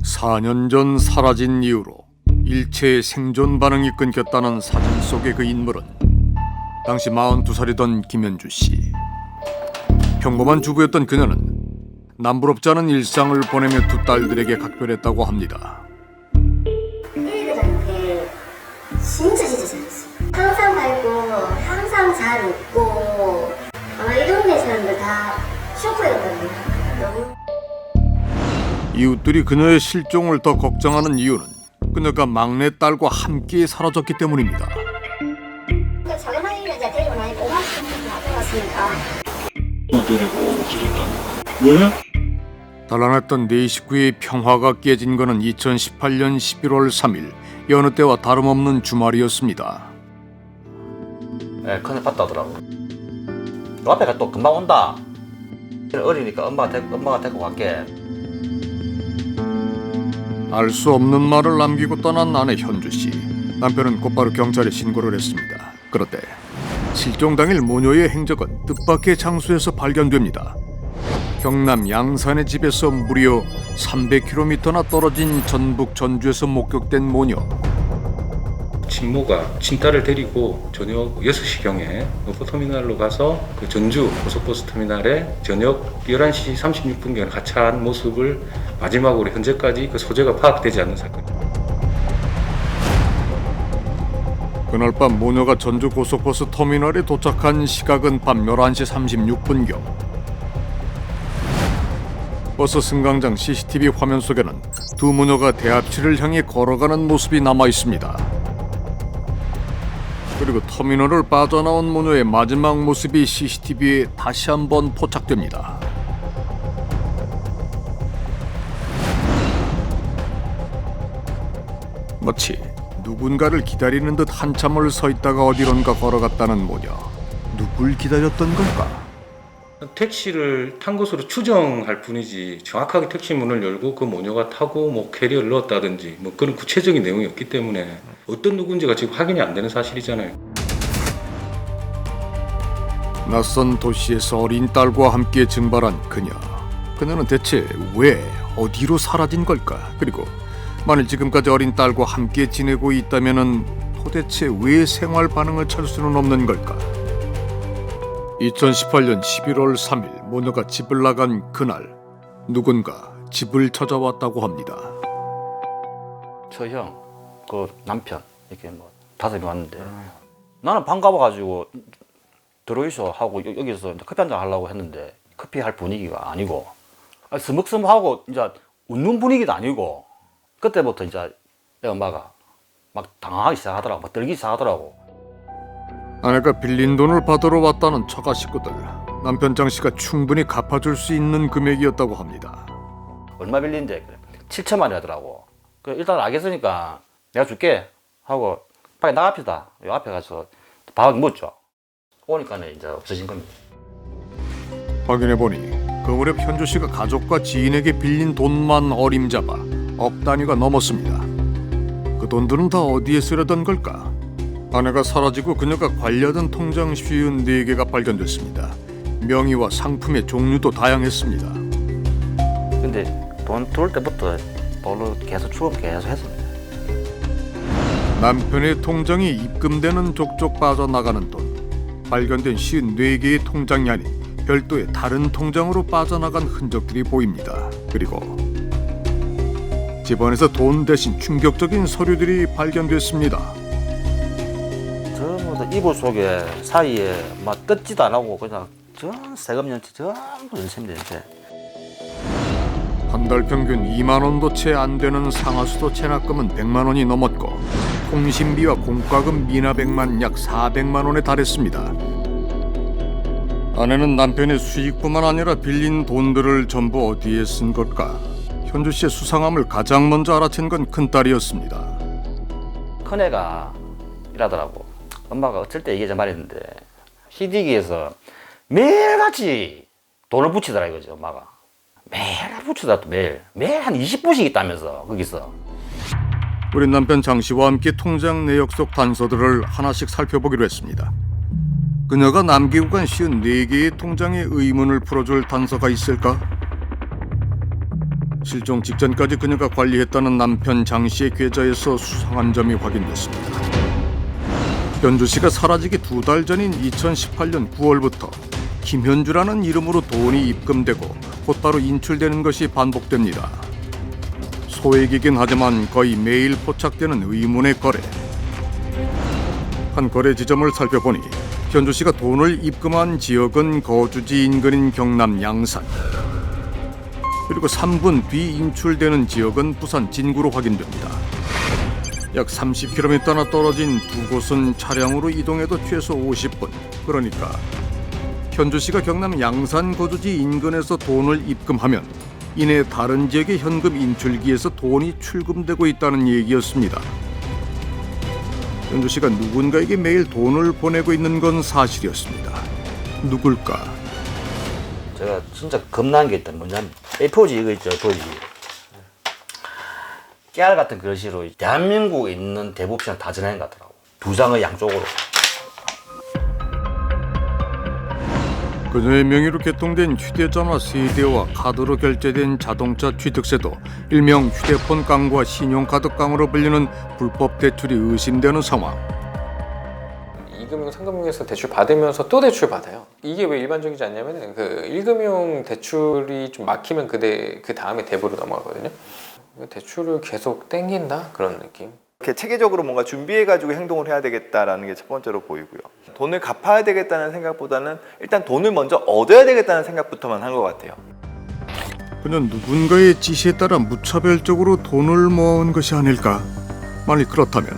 4년 전 사라진 이후로 일체의 생존 반응이 끊겼다는 사진 속의 그 인물은 당시 42살이던 김현주 씨. 평범한 주부였던 그녀는 남부럽지 않은 일상을 보내며 두 딸들에게 각별했다고 합니다. 애들한테 진짜 잘했어요. 항상 밝고 항상 잘 웃고 아마 이 동네 사람들 다 쇼크였거든요. 너무 이웃들이 그녀의 실종을 더 걱정하는 이유는 그녀가 막내딸과 함께 사라졌기 때문입니다. 저렴하게 이제 데리고 나니까 5만 원 정도 가져갔으니까. 뭐야? 단란했던 네 식구의 평화가 깨진 것은 2018년 11월 3일 여느 때와 다름없는 주말이었습니다. 네, 큰일 봤다더라고. 요 앞에가 또 금방 온다. 어리니까 엄마가 데리고 갈게. 알 수 없는 말을 남기고 떠난 아내 현주 씨. 남편은 곧바로 경찰에 신고를 했습니다. 그런데 실종 당일 모녀의 행적은 뜻밖의 장소에서 발견됩니다. 경남 양산의 집에서 무려 300km나 떨어진 전북 전주에서 목격된 모녀. 친모가 친딸을 데리고 저녁 6시경에 버스터미널로 가서 그 전주 고속버스 터미널에 저녁 11시 36분경에 가차한 모습을 마지막으로 현재까지 그 소재가 파악되지 않는 사건입니다. 그날 밤 모녀가 전주 고속버스 터미널에 도착한 시각은 밤 11시 36분경. 버스 승강장 CCTV 화면 속에는 두 모녀가 대합실을 향해 걸어가는 모습이 남아 있습니다. 그리고 터미널을 빠져나온 모녀의 마지막 모습이 CCTV에 다시 한번 포착됩니다. 마치 누군가를 기다리는 듯 한참을 서 있다가 어디론가 걸어갔다는 모녀. 누굴 기다렸던 걸까? 택시를 탄 것으로 추정할 뿐이지 정확하게 택시 문을 열고 그 모녀가 타고 뭐 캐리어를 넣었다든지 뭐 그런 구체적인 내용이 없기 때문에 어떤 누군지가 지금 확인이 안 되는 사실이잖아요. 낯선 도시에서 어린 딸과 함께 증발한 그녀. 그녀는 대체 왜 어디로 사라진 걸까? 그리고 만일 지금까지 어린 딸과 함께 지내고 있다면은 도대체 왜 생활 반응을 찾을 수는 없는 걸까? 2018년 11월 3일 모녀가 집을 나간 그날 누군가 집을 찾아왔다고 합니다. 저 형, 그 남편 이렇게 뭐 5명 왔는데 나는 반가워가지고 들어있어 하고 여기서 이제 커피 한잔 하려고 했는데 커피 할 분위기가 아니고 스먹스먹하고 이제 웃는 분위기도 아니고 그때부터 이제 애 엄마가 막 당황하기 시작하더라고. 막 떨기 시작하더라고. 아내가 빌린 돈을 받으러 왔다는 처가 식구들. 남편 장 씨가 충분히 갚아줄 수 있는 금액이었다고 합니다. 얼마 빌린데? 7천만 원 하더라고. 그래, 일단 알겠으니까 내가 줄게 하고 빨리 나갑시다. 요 앞에 가서 밥을 먹었죠. 오니까는 이제 없어진 겁니다. 확인해보니 그 무렵 현주 씨가 가족과 지인에게 빌린 돈만 어림잡아 억 단위가 넘었습니다. 그 돈들은 다 어디에 쓰려던 걸까? 아내가 사라지고 그녀가 관리하던 통장 54개가 발견됐습니다. 명의와 상품의 종류도 다양했습니다. 근데 돈 들어올 때부터 돈을 계속 추금 계속 했습니다. 남편의 통장에 입금되는 족족 빠져나가는 돈. 발견된 54개의 통장이 아닌 별도의 다른 통장으로 빠져나간 흔적들이 보입니다. 그리고 집안에서 돈 대신 충격적인 서류들이 발견됐습니다. 전부 다 이불 속에 사이에 막 뜯지도 안 하고 그냥 전 세금 연체 전부 연체입니다. 연체. 한 달 평균 2만 원도 채 안 되는 상하수도 체납금은 100만 원이 넘었고 통신비와 공과금 미납액만 약 400만 원에 달했습니다. 아내는 남편의 수익뿐만 아니라 빌린 돈들을 전부 어디에 쓴 걸까? 현주 씨의 수상함을 가장 먼저 알아챈 건 큰딸이었습니다. 큰애가 이러더라고. 엄마가 어쩔 때 얘기하자 말했는데 CD기에서 매일같이 돈을 붙이더라 이거지. 엄마가 매일 붙이더라. 또 매일 한 20분씩 있다면서 거기서. 우리 남편 장 씨와 함께 통장 내역 속 단서들을 하나씩 살펴보기로 했습니다. 그녀가 남기고 간 54개의 통장의 의문을 풀어줄 단서가 있을까? 실종 직전까지 그녀가 관리했다는 남편 장 씨의 계좌에서 수상한 점이 확인됐습니다. 현주 씨가 사라지기 2달 전인 2018년 9월부터 김현주라는 이름으로 돈이 입금되고 곧바로 인출되는 것이 반복됩니다. 소액이긴 하지만 거의 매일 포착되는 의문의 거래. 한 거래 지점을 살펴보니 현주 씨가 돈을 입금한 지역은 거주지 인근인 경남 양산, 그리고 3분 뒤 인출되는 지역은 부산 진구로 확인됩니다. 약 30km나 떨어진 두 곳은 차량으로 이동해도 최소 50분. 그러니까 현주 씨가 경남 양산 거주지 인근에서 돈을 입금하면 이내 다른 지역의 현금 인출기에서 돈이 출금되고 있다는 얘기였습니다. 현주 씨가 누군가에게 매일 돈을 보내고 있는 건 사실이었습니다. 누굴까? 제가 진짜 겁난 게 있던 뭐냐면 A4지 이거 있죠, A4지. 깨알 같은 글씨로 대한민국에 있는 대부분 다 전화인 것 같더라고. 두 장의 양쪽으로. 그녀의 명의로 개통된 휴대전화 3대와 카드로 결제된 자동차 취득세도 일명 휴대폰 깡과 신용카드 깡으로 불리는 불법 대출이 의심되는 상황. 이금융, 상금융에서 대출 받으면서 또 대출 받아요. 이게 왜 일반적이지 않냐면 그 1금융 대출이 좀 막히면 그 다음에 대부로 넘어가거든요. 대출을 계속 땡긴다 그런 느낌. 이렇게 체계적으로 뭔가 준비해가지고 행동을 해야 되겠다라는 게 첫 번째로 보이고요. 돈을 갚아야 되겠다는 생각보다는 일단 돈을 먼저 얻어야 되겠다는 생각부터만 한 것 같아요. 그는 누군가의 지시에 따라 무차별적으로 돈을 모아온 것이 아닐까? 만일 그렇다면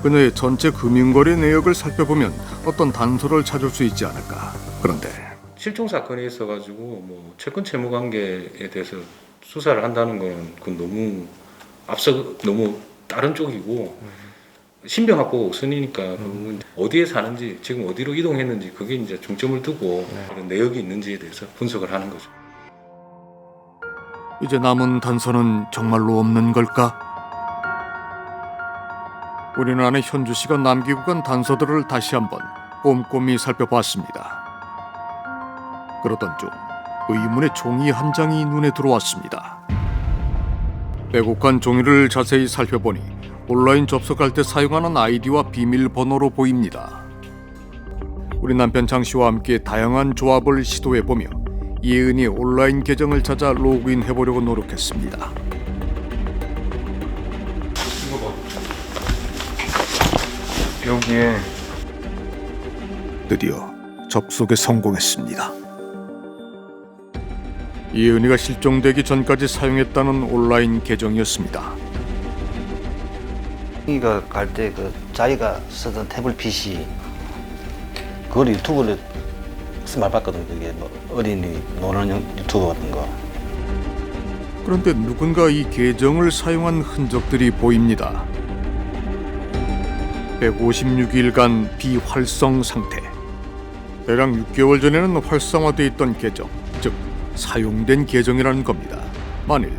그녀의 전체 금융거래 내역을 살펴보면 어떤 단서를 찾을 수 있지 않을까? 그런데 실종 사건이 있어가지고 뭐 채권 채무 관계에 대해서 수사를 한다는 건 그건 너무 너무 다른 쪽이고 신병 확보가 우선이니까 어디에 사는지 지금 어디로 이동했는지 그게 이제 중점을 두고 그런 내역이 있는지에 대해서 분석을 하는 거죠. 이제 남은 단서는 정말로 없는 걸까? 우리는 아내 현주 씨가 남기고 간 단서들을 다시 한번 꼼꼼히 살펴봤습니다. 그러던 중 의문의 종이 한 장이 눈에 들어왔습니다. 빼곡한 종이를 자세히 살펴보니 온라인 접속할 때 사용하는 아이디와 비밀번호로 보입니다. 우리 남편 장 씨와 함께 다양한 조합을 시도해보며 예은이의 온라인 계정을 찾아 로그인해보려고 노력했습니다. 여기에 드디어 접속에 성공했습니다. 예은이가 실종되기 전까지 사용했다는 온라인 계정이었습니다. 이가 갈 때 그 자기가 쓰던 태블릿 PC 그걸 유튜브를 많이 봤거든. 그게 뭐 어린이 노는 유튜브 같은 거. 그런데 누군가 이 계정을 사용한 흔적들이 보입니다. 156일간 비활성 상태. 대략 6개월 전에는 활성화돼 있던 계정, 즉 사용된 계정이라는 겁니다. 만일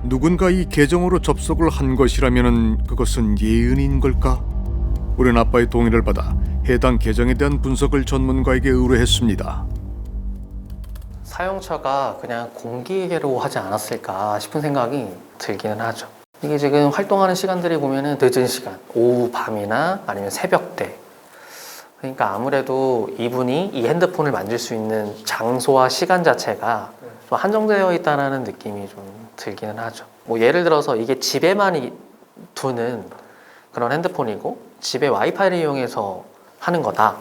누군가 이 계정으로 접속을 한 것이라면 그것은 예은인 걸까? 우리는 아빠의 동의를 받아 해당 계정에 대한 분석을 전문가에게 의뢰했습니다. 사용처가 그냥 공기계로 하지 않았을까 싶은 생각이 들기는 하죠. 이게 지금 활동하는 시간들이 보면은 늦은 시간, 오후 밤이나 아니면 새벽대. 그러니까 아무래도 이분이 이 핸드폰을 만질 수 있는 장소와 시간 자체가 좀 한정되어 있다는 느낌이 좀 들기는 하죠. 뭐 예를 들어서 이게 집에만 두는 그런 핸드폰이고 집에 와이파이를 이용해서 하는 거다.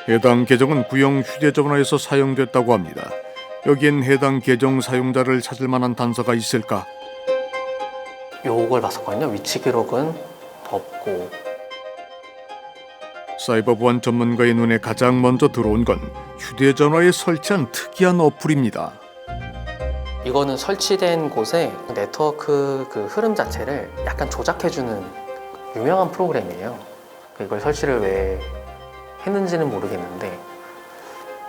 해당 계정은 구형 휴대전화에서 사용됐다고 합니다. 여기엔 해당 계정 사용자를 찾을 만한 단서가 있을까? 요걸 봤었거든요. 위치 기록은 없고. 사이버 보안 전문가의 눈에 가장 먼저 들어온 건 휴대전화에 설치한 특이한 어플입니다. 이거는 설치된 곳에 네트워크 그 흐름 자체를 약간 조작해주는 유명한 프로그램이에요. 이걸 설치를 왜 했는지는 모르겠는데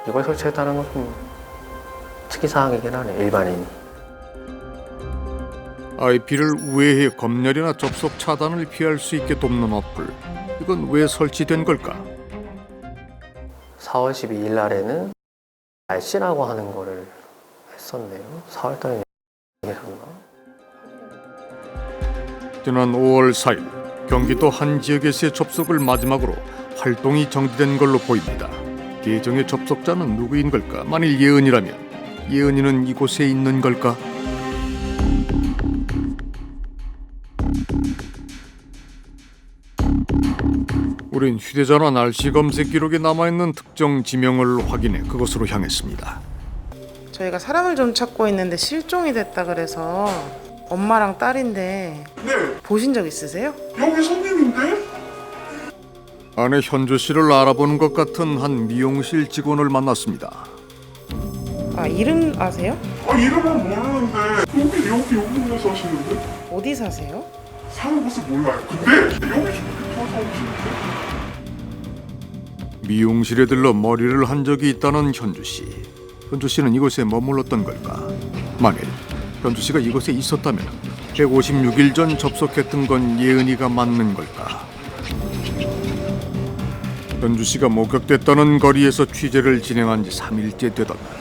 이걸 설치했다는 건 좀 특이사항이긴 하네, 일반인이. IP를 우회해 검열이나 접속 차단을 피할 수 있게 돕는 어플. 이건 왜 설치된 걸까? 4월 12일 날에는 날씨라고 하는 거를 했었네요. 4월 달에 지난 5월 4일 경기도 한 지역에서의 접속을 마지막으로 활동이 정지된 걸로 보입니다. 계정의 접속자는 누구인 걸까? 만일 예은이라면 예은이는 이곳에 있는 걸까? 우린 휴대전화 날씨 검색 기록에 남아있는 특정 지명을 확인해 그곳으로 향했습니다. 저희가 사람을 좀 찾고 있는데 실종이 됐다 그래서 엄마랑 딸인데 보신 적 있으세요? 여기 손님인데? 아내 현주 씨를 알아보는 것 같은 한 미용실 직원을 만났습니다. 아 이름 아세요? 아 이름은 모르는데 여기 사시는데? 어디 사세요? 사는 곳을 몰라요. 근데 여기 저서 오시는데? 미용실에 들러 머리를 한 적이 있다는 현주 씨. 현주 씨는 이곳에 머물렀던 걸까? 만일 현주 씨가 이곳에 있었다면 156일 전 접속했던 건 예은이가 맞는 걸까? 현주 씨가 목격됐다는 거리에서 취재를 진행한 지 3일째 되던 날.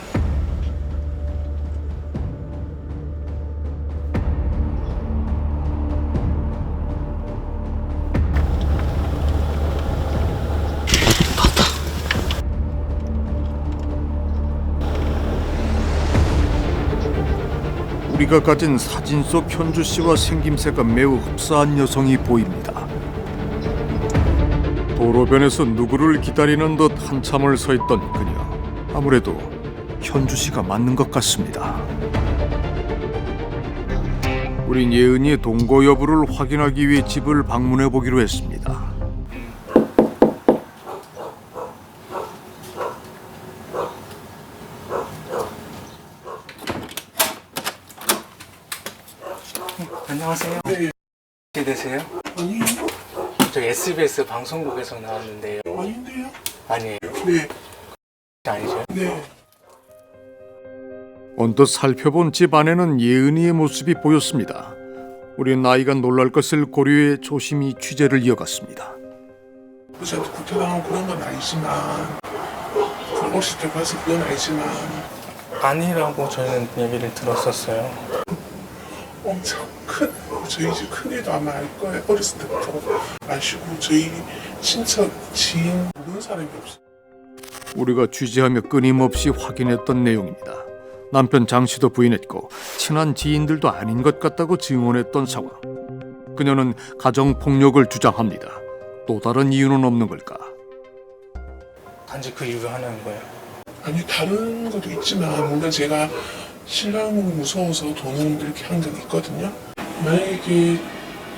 우리가 가진 사진 속 현주 씨와 생김새가 매우 흡사한 여성이 보입니다. 도로변에서 누구를 기다리는 듯 한참을 서 있던 그녀. 아무래도 현주 씨가 맞는 것 같습니다. 우린 예은이의 동거 여부를 확인하기 위해 집을 방문해 보기로 했습니다. 안녕하세요. 네. 어떻게 되세요? 아니에요? 저 SBS 방송국에서 나왔는데요. 아닌데요? 아니에요. 네. 아니죠? 네. 언뜻 살펴본 집 안에는 예은이의 모습이 보였습니다. 우린 아이가 놀랄 것을 고려해 조심히 취재를 이어갔습니다. 저한테 구태당하고 그런 건 아니지만 어렸을 때 봐서 그건 아니지만 아니라고 저희는 얘기를 들었었어요. 엄청 큰 저희 집 큰애도 아마 알 거예요. 어렸을 때부터 아시고 저희 친척 지인 모르는 사람이 없어요. 우리가 취재하며 끊임없이 확인했던 내용입니다. 남편 장 씨도 부인했고 친한 지인들도 아닌 것 같다고 증언했던 상황. 그녀는 가정폭력을 주장합니다. 또 다른 이유는 없는 걸까? 단지 그 이유가 하나인 거예요. 아니 다른 것도 있지만 물론 제가 신랑이 무서워서 돈을 이렇게 한 건 있거든요. 만약에 이게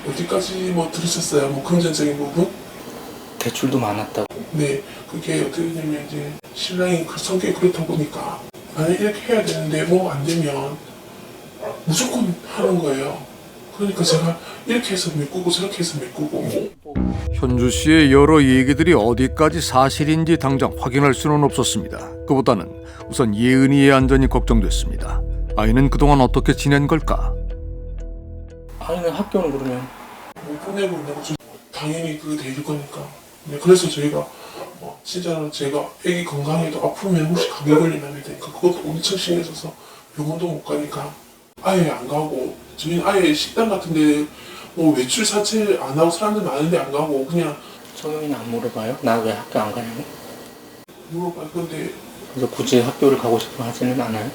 어디까지 뭐 들으셨어요? 뭐 금전적인 부분? 대출도 많았다고. 네, 그게 어떻게 되냐면 이제 신랑이 그 성격이 그렇다 보니까 만약 이렇게 해야 되는데 뭐 안 되면 무조건 하는 거예요. 그러니까 제가 이렇게 해서 메꾸고 저렇게 해서 메꾸고. 현주 씨의 여러 얘기들이 어디까지 사실인지 당장 확인할 수는 없었습니다. 그보다는 우선 예은이의 안전이 걱정됐습니다. 아이는 그동안 어떻게 지낸 걸까? 아이는 학교는 그러면 못 보내고 있냐고 당연히 그 데릴 거니까. 네, 그래서 저희가 진짜로 제가 애기 건강에도 아프면 혹시 감기 걸리면 안 되니까 그것도 엄청 신경 써서 병원도 못 가니까 아예 안 가고 저희는 아예 식당 같은데 뭐 외출 자체 안 하고 사람들 많은데 안 가고 그냥 성형이는 안 물어봐요? 나 왜 학교 안 가냐고? 물어봐요. 근데 그래서 굳이 학교를 가고 싶어 하지는 않아요?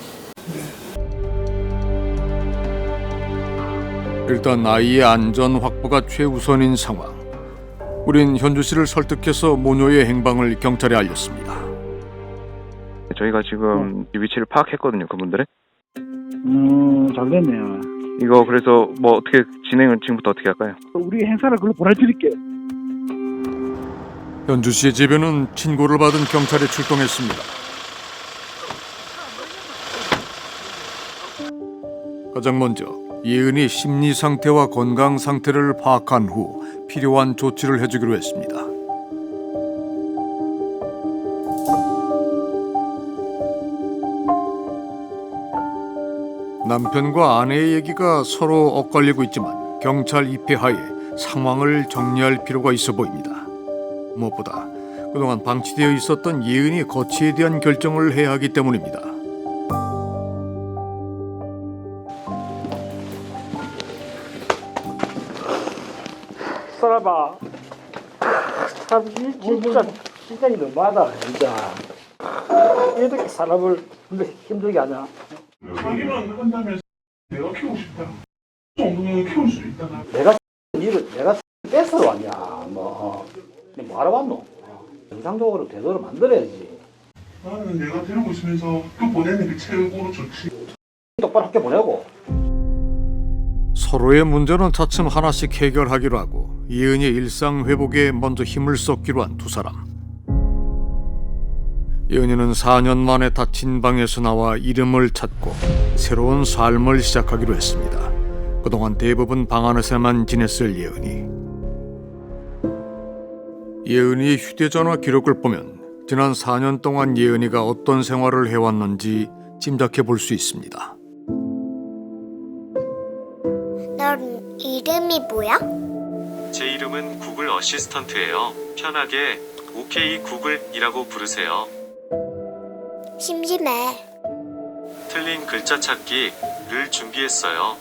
일단 아이의 안전 확보가 최우선인 상황. 우린 현주 씨를 설득해서 모녀의 행방을 경찰에 알렸습니다. 저희가 지금 이 위치를 파악했거든요, 그분들의. 잘 됐네요. 이거 그래서 뭐 어떻게 진행을 지금부터 어떻게 할까요? 우리 행사를 그걸로 보내드릴게. 현주 씨의 집에는 신고를 받은 경찰이 출동했습니다. 가장 먼저 예은이 심리 상태와 건강 상태를 파악한 후 필요한 조치를 해주기로 했습니다. 남편과 아내의 얘기가 서로 엇갈리고 있지만 경찰 입회하에 상황을 정리할 필요가 있어 보입니다. 무엇보다 그동안 방치되어 있었던 예은이의 거취에 대한 결정을 해야 하기 때문입니다. 살아봐. 참 진짜 너무하다 진짜. 이렇게 사람을 힘들게 하냐? 자기만 한다면서 내가 키우고 싶다. 엉덩이를 키울 수 있다. 내가 뺏으러 왔냐? 뭐하러 왔노? 정상적으로 제대로 만들어야지. 나는 내가 데리고 있으면서 또 보내는 게 최고로 좋지. 똑바로 학교 보내고. 서로의 문제는 차츰 하나씩 해결하기로 하고 예은이의 일상 회복에 먼저 힘을 쏟기로 한 두 사람. 예은이는 4년 만에 닫힌 방에서 나와 이름을 찾고 새로운 삶을 시작하기로 했습니다. 그동안 대부분 방 안에서만 지냈을 예은이. 예은이의 휴대전화 기록을 보면 지난 4년 동안 예은이가 어떤 생활을 해왔는지 짐작해 볼 수 있습니다. 넌 이름이 뭐야? 제 이름은 구글 어시스턴트예요. 편하게 OK 구글이라고 부르세요. 심심해. 틀린 글자 찾기를 준비했어요.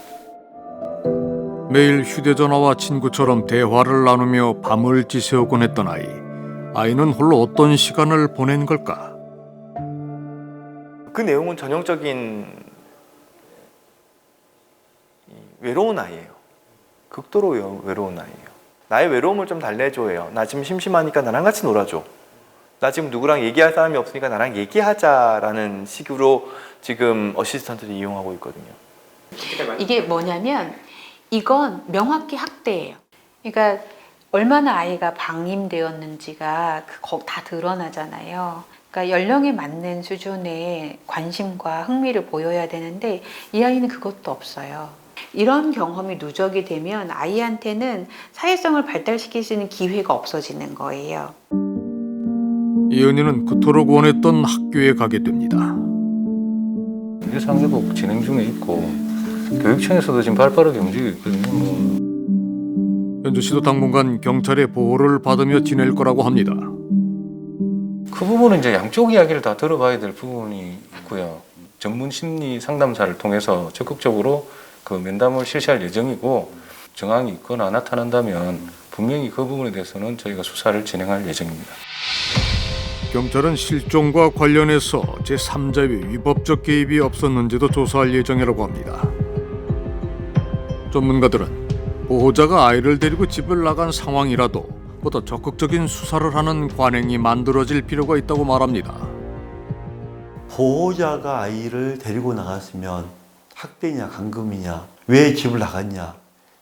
매일 휴대전화와 친구처럼 대화를 나누며 밤을 지새우곤 했던 아이. 아이는 홀로 어떤 시간을 보낸 걸까? 그 내용은 전형적인 외로운 아이예요. 극도로 외로운 아이예요. 나의 외로움을 좀 달래줘요. 나 지금 심심하니까 나랑 같이 놀아줘. 나 지금 누구랑 얘기할 사람이 없으니까 나랑 얘기하자라는 식으로 지금 어시스턴트를 이용하고 있거든요. 이게 뭐냐면 이건 명확히 학대예요. 그러니까 얼마나 아이가 방임되었는지가 다 드러나잖아요. 그러니까 연령에 맞는 수준의 관심과 흥미를 보여야 되는데 이 아이는 그것도 없어요. 이런 경험이 누적이 되면 아이한테는 사회성을 발달시킬 수 있는 기회가 없어지는 거예요. 예은이는 그토록 원했던 학교에 가게 됩니다. 일상회복 진행 중에 있고 교육청에서도 지금 발빠르게 움직이고 있거든요. 현주 씨도 당분간 경찰의 보호를 받으며 지낼 거라고 합니다. 그 부분은 이제 양쪽 이야기를 다 들어봐야 될 부분이 있고요. 전문 심리 상담사를 통해서 적극적으로 그 면담을 실시할 예정이고 정황이 있거나 나타난다면 분명히 그 부분에 대해서는 저희가 수사를 진행할 예정입니다. 경찰은 실종과 관련해서 제3자의 위법적 개입이 없었는지도 조사할 예정이라고 합니다. 전문가들은 보호자가 아이를 데리고 집을 나간 상황이라도 보다 적극적인 수사를 하는 관행이 만들어질 필요가 있다고 말합니다. 보호자가 아이를 데리고 나갔으면 학대냐 감금이냐 왜 집을 나갔냐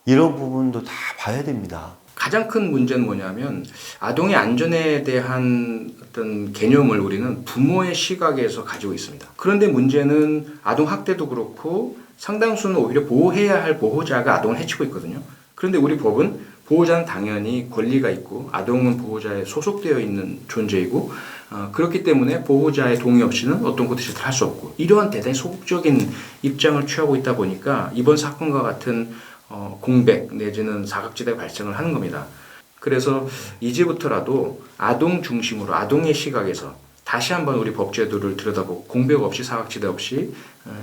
이런 부분도 다 봐야 됩니다. 가장 큰 문제는 뭐냐면 아동의 안전에 대한 어떤 개념을 우리는 부모의 시각에서 가지고 있습니다. 그런데 문제는 아동 학대도 그렇고 상당수는 오히려 보호해야 할 보호자가 아동을 해치고 있거든요. 그런데 우리 법은 보호자는 당연히 권리가 있고 아동은 보호자에 소속되어 있는 존재이고 그렇기 때문에 보호자의 동의 없이는 어떤 것도 할 수 없고 이러한 대단히 소극적인 입장을 취하고 있다 보니까 이번 사건과 같은 공백 내지는 사각지대가 발생을 하는 겁니다. 그래서 이제부터라도 아동 중심으로 아동의 시각에서 다시 한번 우리 법제도를 들여다보고 공백 없이 사각지대 없이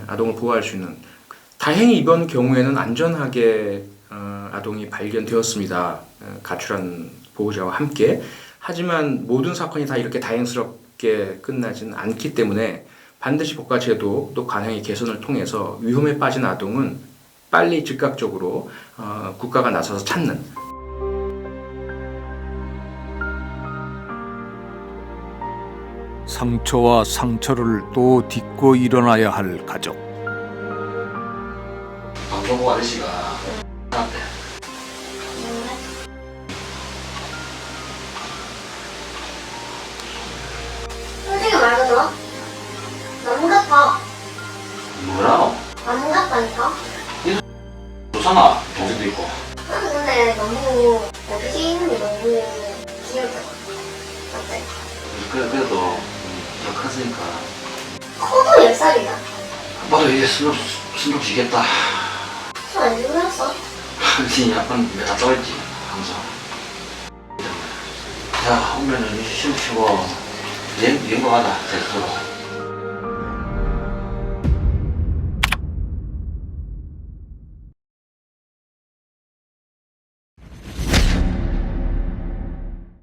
아동을 보호할 수 있는 다행히 이번 경우에는 안전하게 아동이 발견되었습니다. 가출한 보호자와 함께. 하지만 모든 사건이 다 이렇게 다행스럽게 끝나지는 않기 때문에 반드시 법과 제도 또 관행의 개선을 통해서 위험에 빠진 아동은 빨리 즉각적으로 국가가 나서서 찾는 상처와 상처를 또 딛고 일어나야 할 가족. 방송국 아저씨가 나한테 솔직히 말해서 너 너무 같아. 뭐라노? 너무 같다니까. 좋잖아. 동생도 있고. 나는 근데 너무 어떻게 있는지 너무 귀엽잖아. 어때? 그래도 더 컸으니까 커도 10살이야. 나도 이제 숨 쉬겠다. 안 죽었어? 당신이 약간 내가 떠있지 항상. 자 오면은 이제 숨 쉬고 여행도 가자 제주도로.